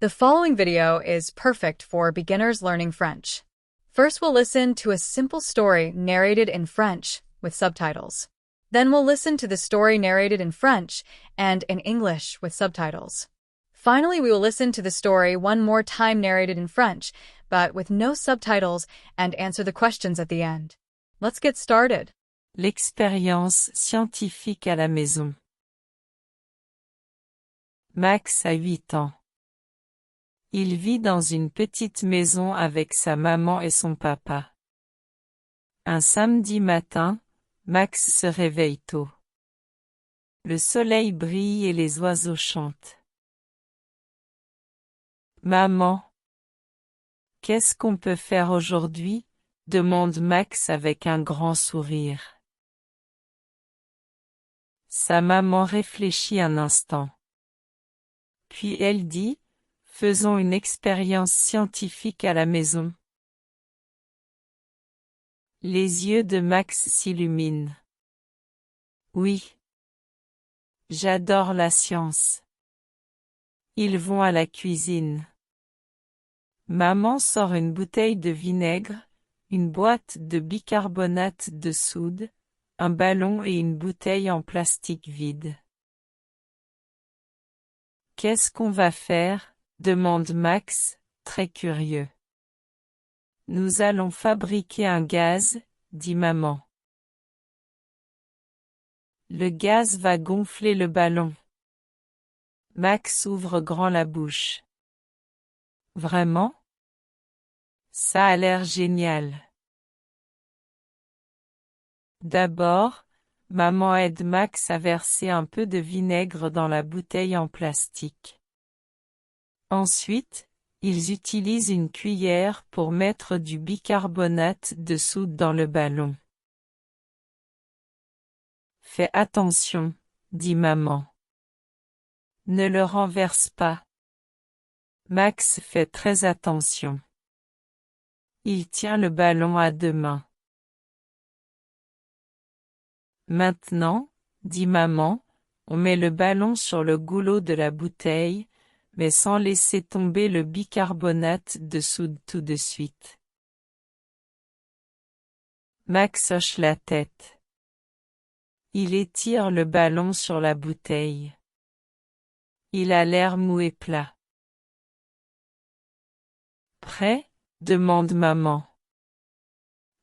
The following video is perfect for beginners learning French. First, we'll listen to a simple story narrated in French with subtitles. Then we'll listen to the story narrated in French and in English with subtitles. Finally, we will listen to the story one more time narrated in French, but with no subtitles, and answer the questions at the end. Let's get started. L'expérience scientifique à la maison. Max a 8 ans. Il vit dans une petite maison avec sa maman et son papa. Un samedi matin, Max se réveille tôt. Le soleil brille et les oiseaux chantent. Maman, qu'est-ce qu'on peut faire aujourd'hui? Demande Max avec un grand sourire. Sa maman réfléchit un instant. Puis elle dit, faisons une expérience scientifique à la maison. Les yeux de Max s'illuminent. Oui. J'adore la science. Ils vont à la cuisine. Maman sort une bouteille de vinaigre, une boîte de bicarbonate de soude, un ballon et une bouteille en plastique vide. Qu'est-ce qu'on va faire? Demande Max, très curieux. Nous allons fabriquer un gaz, dit maman. Le gaz va gonfler le ballon. Max ouvre grand la bouche. Vraiment? Ça a l'air génial. D'abord, maman aide Max à verser un peu de vinaigre dans la bouteille en plastique. Ensuite, ils utilisent une cuillère pour mettre du bicarbonate de soude dans le ballon. Fais attention, dit maman. Ne le renverse pas. Max fait très attention. Il tient le ballon à 2 mains. Maintenant, dit maman, on met le ballon sur le goulot de la bouteille, mais sans laisser tomber le bicarbonate de soude tout de suite. Max hoche la tête. Il étire le ballon sur la bouteille. Il a l'air mou et plat. Prêt? Demande maman.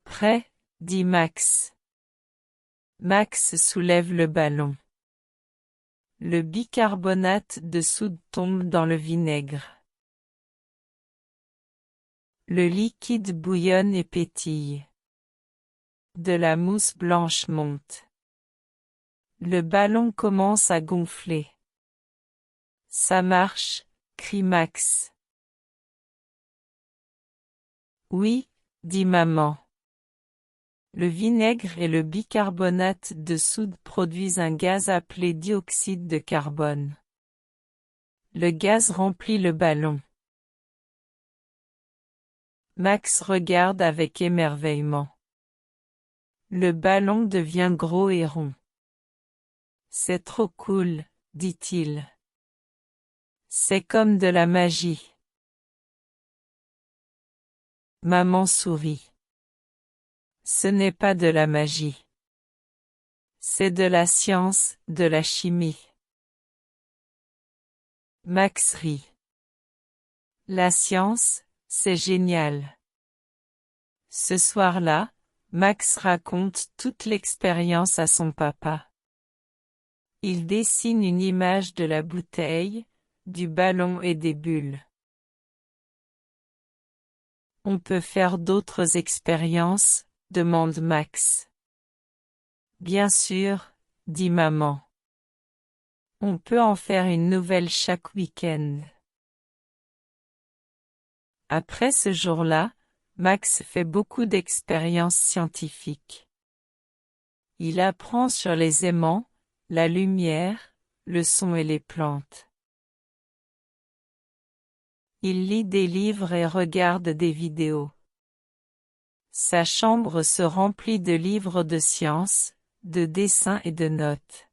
Prêt? Dit Max. Max soulève le ballon. Le bicarbonate de soude tombe dans le vinaigre. Le liquide bouillonne et pétille. De la mousse blanche monte. Le ballon commence à gonfler. Ça marche, crie Max. Oui, dit maman. Le vinaigre et le bicarbonate de soude produisent un gaz appelé dioxyde de carbone. Le gaz remplit le ballon. Max regarde avec émerveillement. Le ballon devient gros et rond. C'est trop cool, dit-il. C'est comme de la magie. Maman sourit. Ce n'est pas de la magie. C'est de la science, de la chimie. Max rit. La science, c'est génial. Ce soir-là, Max raconte toute l'expérience à son papa. Il dessine une image de la bouteille, du ballon et des bulles. On peut faire d'autres expériences? Demande Max. Bien sûr, dit maman. On peut en faire une nouvelle chaque week-end. Après ce jour-là, Max fait beaucoup d'expériences scientifiques. Il apprend sur les aimants, la lumière, le son et les plantes. Il lit des livres et regarde des vidéos. Sa chambre se remplit de livres de sciences, de dessins et de notes.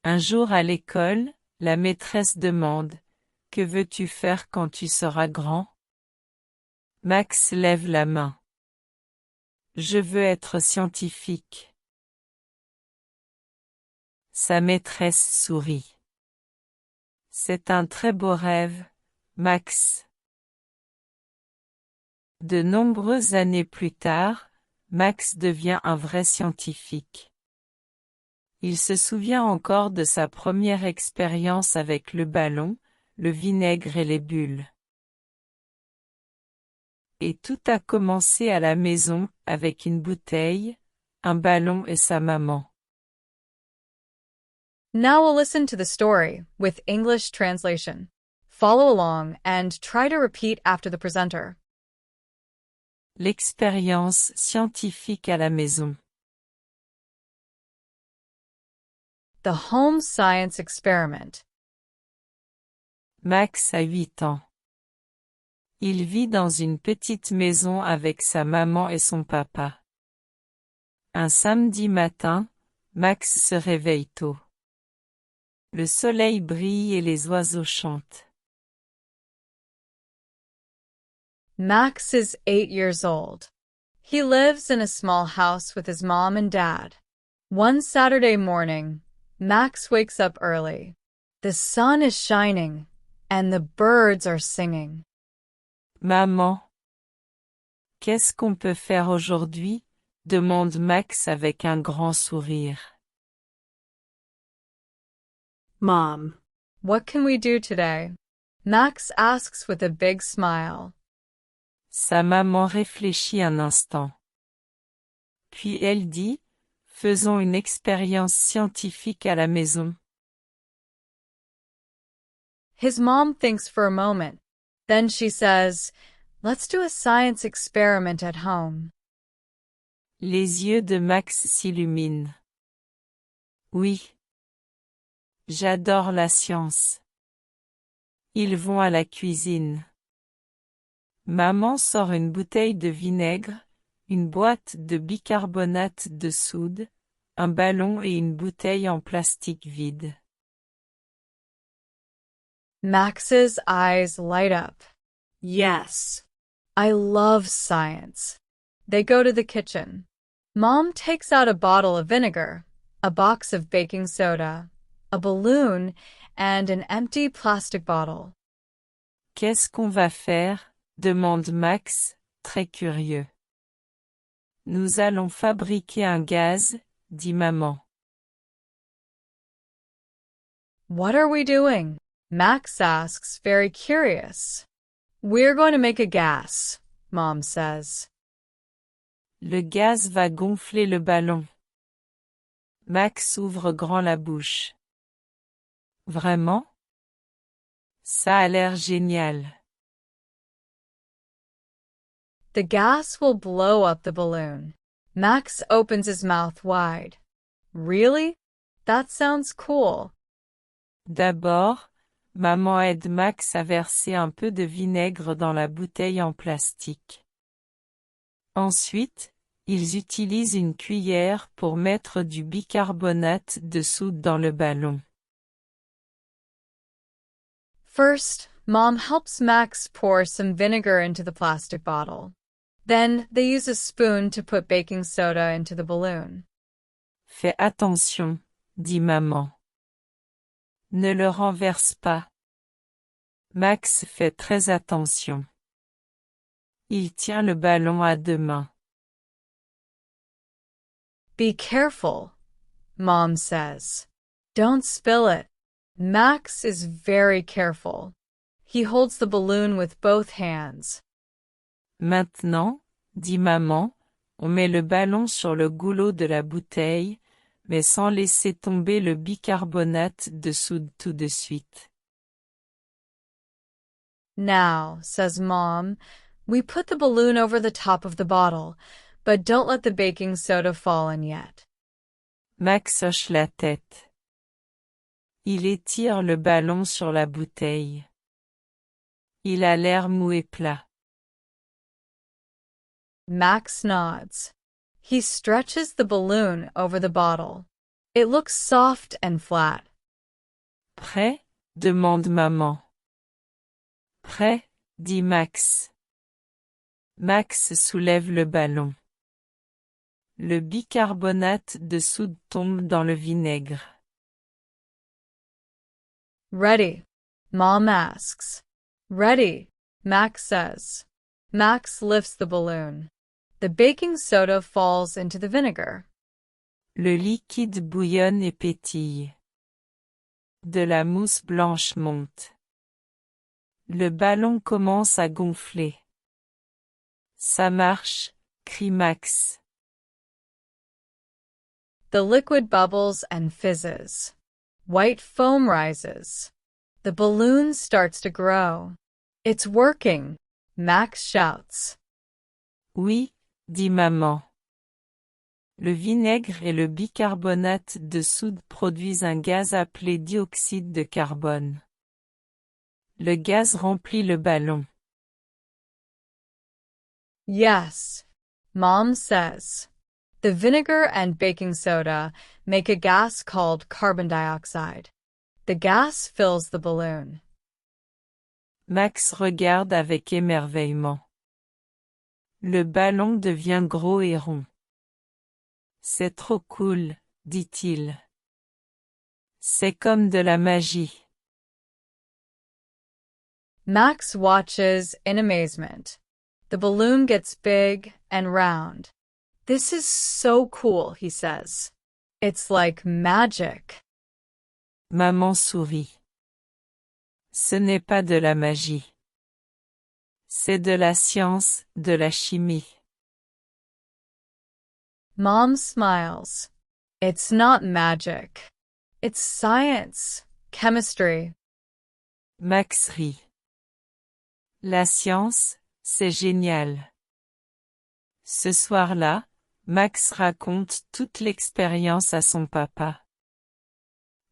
Un jour à l'école, La maîtresse demande, que veux-tu faire quand tu seras grand? Max lève la main. Je veux être scientifique. Sa maîtresse sourit. C'est un très beau rêve, Max. De nombreuses années plus tard, Max devient un vrai scientifique. Il se souvient encore de sa première expérience avec le ballon, le vinaigre et les bulles. Et tout a commencé à la maison, avec une bouteille, un ballon et sa maman. Now we'll listen to the story with English translation. Follow along and try to repeat after the presenter. L'expérience scientifique à la maison. The home science experiment. Max a 8 ans. Il vit dans une petite maison avec sa maman et son papa. Un samedi matin, Max se réveille tôt. Le soleil brille et les oiseaux chantent. Max is 8 years old. He lives in a small house with his mom and dad. One Saturday morning, Max wakes up early. The sun is shining, and the birds are singing. Maman. Qu'est-ce qu'on peut faire aujourd'hui? Demande Max avec un grand sourire. Mom. What can we do today? Max asks with a big smile. Sa maman réfléchit un instant. Puis elle dit, faisons une expérience scientifique à la maison. His mom thinks for a moment. Then she says, let's do a science experiment at home. Les yeux de Max s'illuminent. Oui. J'adore la science. Ils vont à la cuisine. Maman sort une bouteille de vinaigre, une boîte de bicarbonate de soude, un ballon et une bouteille en plastique vide. Max's eyes light up. Yes, I love science. They go to the kitchen. Mom takes out a bottle of vinegar, a box of baking soda, a balloon, and an empty plastic bottle. Qu'est-ce qu'on va faire? Demande Max, très curieux. Nous allons fabriquer un gaz, dit maman. What are we doing? Max asks, very curious. We're going to make a gas, Mom says. Le gaz va gonfler le ballon. Max ouvre grand la bouche. Vraiment? Ça a l'air génial. The gas will blow up the balloon. Max opens his mouth wide. Really? That sounds cool. D'abord, maman aide Max à verser un peu de vinaigre dans la bouteille en plastique. Ensuite, ils utilisent une cuillère pour mettre du bicarbonate de soude dans le ballon. First, Mom helps Max pour some vinegar into the plastic bottle. Then, they use a spoon to put baking soda into the balloon. Fais attention, dit maman. Ne le renverse pas. Max fait très attention. Il tient le ballon à 2 mains. Be careful, Mom says. Don't spill it. Max is very careful. He holds the balloon with both hands. Maintenant, dit maman, on met le ballon sur le goulot de la bouteille, mais sans laisser tomber le bicarbonate de soude tout de suite. Now, says Mom, we put the balloon over the top of the bottle, but don't let the baking soda fall in yet. Max hoche la tête. Il étire le ballon sur la bouteille. Il a l'air mou et plat. Max nods. He stretches the balloon over the bottle. It looks soft and flat. Prêt? demande maman. Prêt, dit Max. Max soulève le ballon. Le bicarbonate de soude tombe dans le vinaigre. Ready, Mom asks. Ready, Max says. Max lifts the balloon. The baking soda falls into the vinegar. Le liquide bouillonne et pétille. De la mousse blanche monte. Le ballon commence à gonfler. Ça marche, crie Max. The liquid bubbles and fizzes. White foam rises. The balloon starts to grow. It's working, Max shouts. Oui, dit maman. Le vinaigre et le bicarbonate de soude produisent un gaz appelé dioxyde de carbone. Le gaz remplit le ballon. Yes, Mom says. The vinegar and baking soda make a gas called carbon dioxide. The gas fills the balloon. Max regarde avec émerveillement. Le ballon devient gros et rond. C'est trop cool, dit-il. C'est comme de la magie. Max watches in amazement. The balloon gets big and round. This is so cool, he says. It's like magic. Maman sourit. Ce n'est pas de la magie. C'est de la science, de la chimie. Mom smiles. It's not magic. It's science, chemistry. Max rit. La science, c'est génial. Ce soir-là, Max raconte toute l'expérience à son papa.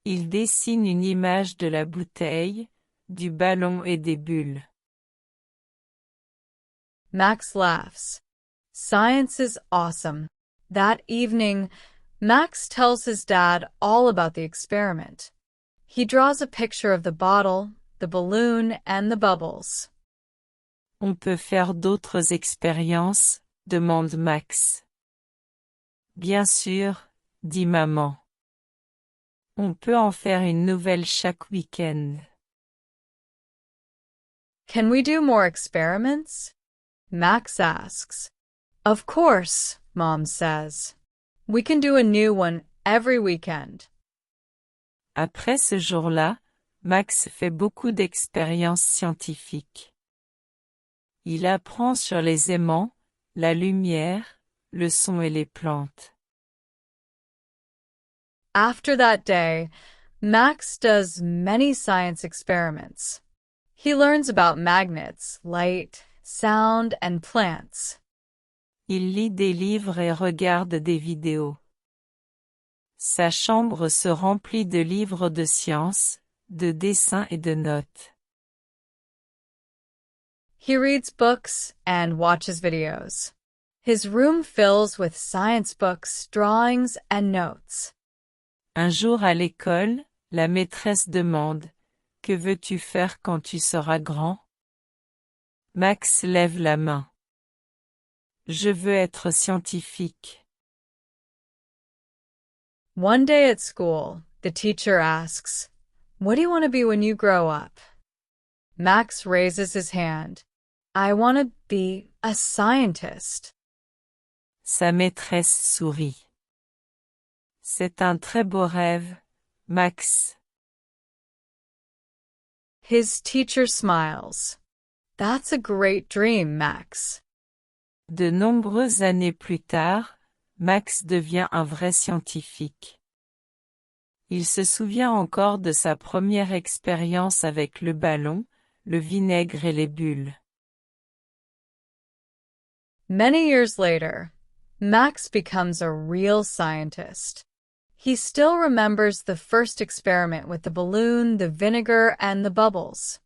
Il dessine une image de la bouteille, du ballon et des bulles. Max laughs. Science is awesome. That evening, Max tells his dad all about the experiment. He draws a picture of the bottle, the balloon, and the bubbles. On peut faire d'autres expériences, demande Max. Bien sûr, dit maman. On peut en faire une nouvelle chaque week-end. Can we do more experiments? Max asks. Of course, Mom says. We can do a new one every weekend. Après ce jour-là, Max fait beaucoup d'expériences scientifiques. Il apprend sur les aimants, la lumière, le son et les plantes. After that day, Max does many science experiments. He learns about magnets, light, sound, and plants. Il lit des livres et regarde des vidéos. Sa chambre se remplit de livres de sciences, de dessins et de notes. He reads books and watches videos. His room fills with science books, drawings, and notes. Un jour à l'école, la maîtresse demande « Que veux-tu faire quand tu seras grand ?» Max lève la main. « Je veux être scientifique. » One day at school, the teacher asks, "What do you want to be when you grow up?" Max raises his hand. "I want to be a scientist." Sa maîtresse sourit. C'est un très beau rêve, Max. His teacher smiles. "That's a great dream, Max." De nombreuses années plus tard, Max devient un vrai scientifique. Il se souvient encore de sa première expérience avec le ballon, le vinaigre et les bulles. Many years later, Max becomes a real scientist. He still remembers the first experiment with the balloon, the vinegar, and the bubbles.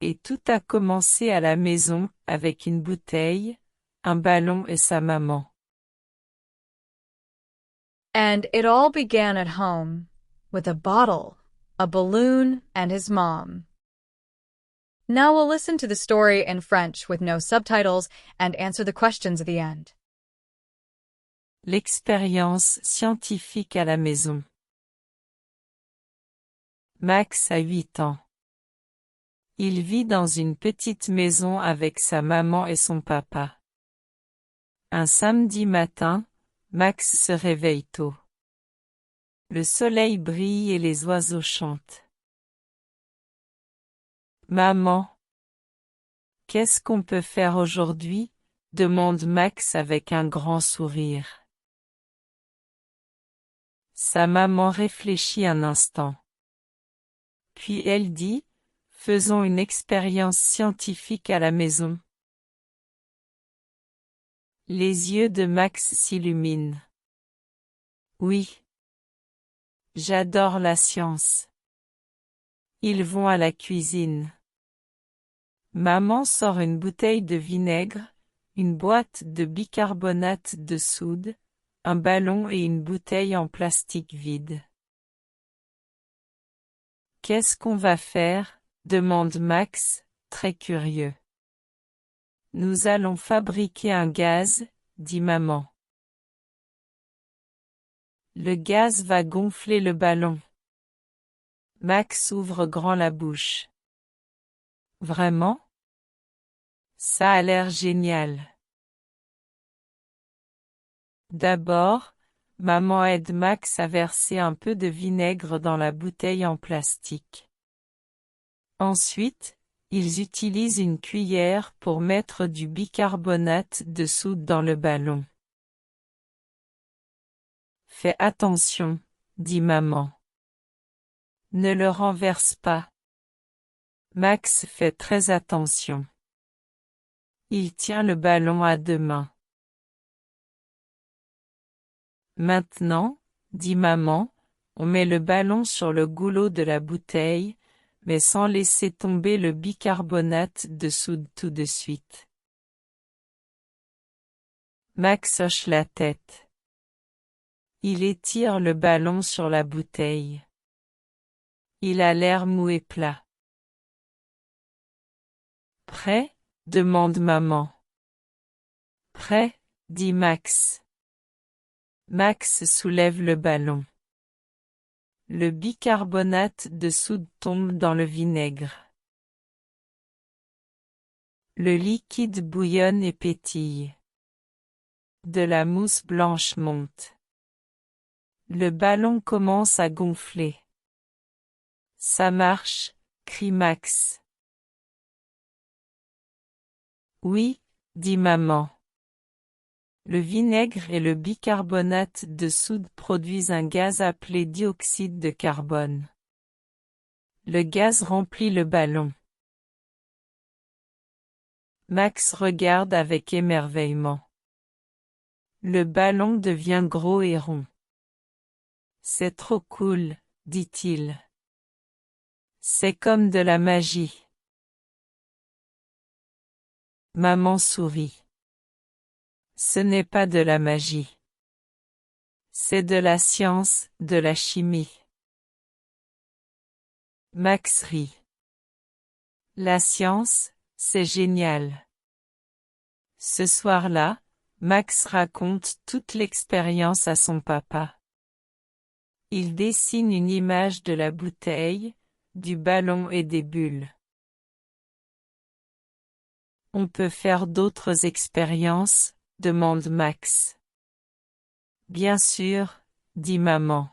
Et tout a commencé à la maison, avec une bouteille, un ballon et sa maman. And it all began at home, with a bottle, a balloon, and his mom. Now we'll listen to the story in French with no subtitles and answer the questions at the end. L'expérience scientifique à la maison. Max a 8 ans. Il vit dans une petite maison avec sa maman et son papa. Un samedi matin, Max se réveille tôt. Le soleil brille et les oiseaux chantent. Maman, qu'est-ce qu'on peut faire aujourd'hui? Demande Max avec un grand sourire. Sa maman réfléchit un instant. Puis elle dit, faisons une expérience scientifique à la maison. Les yeux de Max s'illuminent. Oui. J'adore la science. Ils vont à la cuisine. Maman sort une bouteille de vinaigre, une boîte de bicarbonate de soude, un ballon et une bouteille en plastique vide. Qu'est-ce qu'on va faire? Demande Max, très curieux. Nous allons fabriquer un gaz, dit maman. Le gaz va gonfler le ballon. Max ouvre grand la bouche. Vraiment? Ça a l'air génial. D'abord, maman aide Max à verser un peu de vinaigre dans la bouteille en plastique. Ensuite, ils utilisent une cuillère pour mettre du bicarbonate de soude dans le ballon. Fais attention, dit maman. Ne le renverse pas. Max fait très attention. Il tient le ballon à 2 mains. Maintenant, dit maman, on met le ballon sur le goulot de la bouteille, mais sans laisser tomber le bicarbonate de soude tout de suite. Max hoche la tête. Il étire le ballon sur la bouteille. Il a l'air mou et plat. Prêt? Demande maman. Prêt, dit Max. Max soulève le ballon. Le bicarbonate de soude tombe dans le vinaigre. Le liquide bouillonne et pétille. De la mousse blanche monte. Le ballon commence à gonfler. Ça marche, crie Max. Oui, dit maman. Le vinaigre et le bicarbonate de soude produisent un gaz appelé dioxyde de carbone. Le gaz remplit le ballon. Max regarde avec émerveillement. Le ballon devient gros et rond. C'est trop cool, dit-il. C'est comme de la magie. Maman sourit. Ce n'est pas de la magie. C'est de la science, de la chimie. Max rit. La science, c'est génial. Ce soir-là, Max raconte toute l'expérience à son papa. Il dessine une image de la bouteille, du ballon et des bulles. On peut faire d'autres expériences? Demande Max. Bien sûr, dit maman.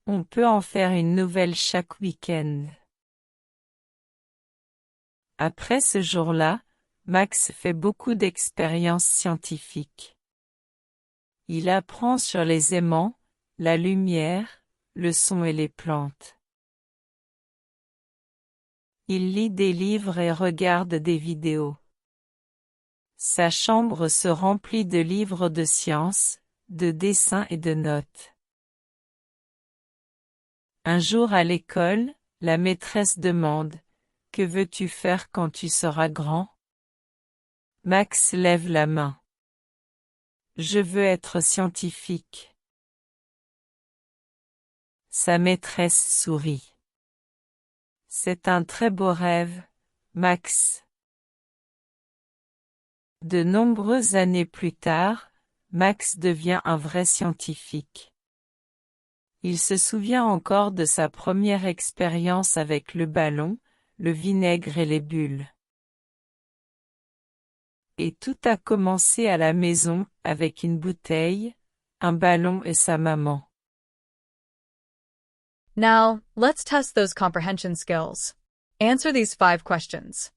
On peut en faire une nouvelle chaque week-end. Après ce jour-là, Max fait beaucoup d'expériences scientifiques. Il apprend sur les aimants, la lumière, le son et les plantes. Il lit des livres et regarde des vidéos. Sa chambre se remplit de livres de sciences, de dessins et de notes. Un jour à l'école, la maîtresse demande « Que veux-tu faire quand tu seras grand ?» Max lève la main. « Je veux être scientifique. » Sa maîtresse sourit. C'est un très beau rêve, Max. De nombreuses années plus tard, Max devient un vrai scientifique. Il se souvient encore de sa première expérience avec le ballon, le vinaigre et les bulles. Et tout a commencé à la maison, avec une bouteille, un ballon et sa maman. Now, let's test those comprehension skills. Answer these 5 questions.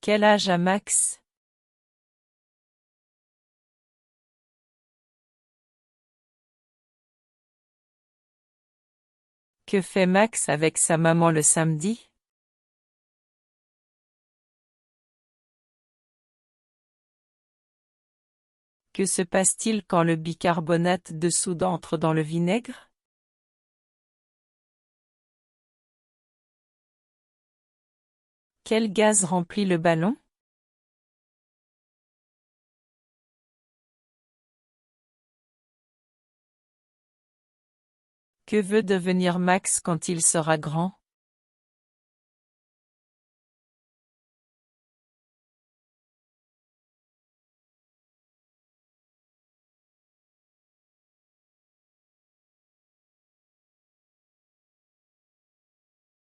Quel âge a Max? Que fait Max avec sa maman le samedi? Que se passe-t-il quand le bicarbonate de soude entre dans le vinaigre? Quel gaz remplit le ballon? Que veut devenir Max quand il sera grand?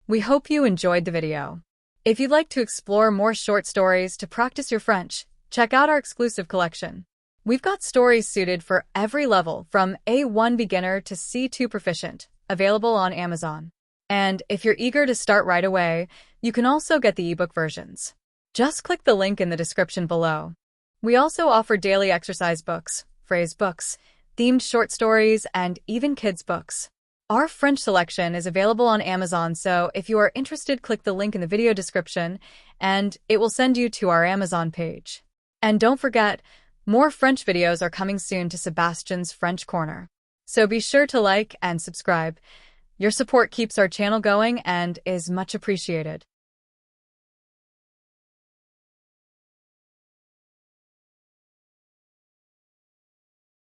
We hope you enjoyed the video. If you'd like to explore more short stories to practice your French, check out our exclusive collection. We've got stories suited for every level from A1 beginner to C2 proficient, available on Amazon. And if you're eager to start right away, you can also get the ebook versions. Just click the link in the description below. We also offer daily exercise books, phrase books, themed short stories, and even kids' books. Our French selection is available on Amazon, so if you are interested, click the link in the video description, and it will send you to our Amazon page. And don't forget, more French videos are coming soon to Sebastian's French Corner. So be sure to like and subscribe. Your support keeps our channel going and is much appreciated.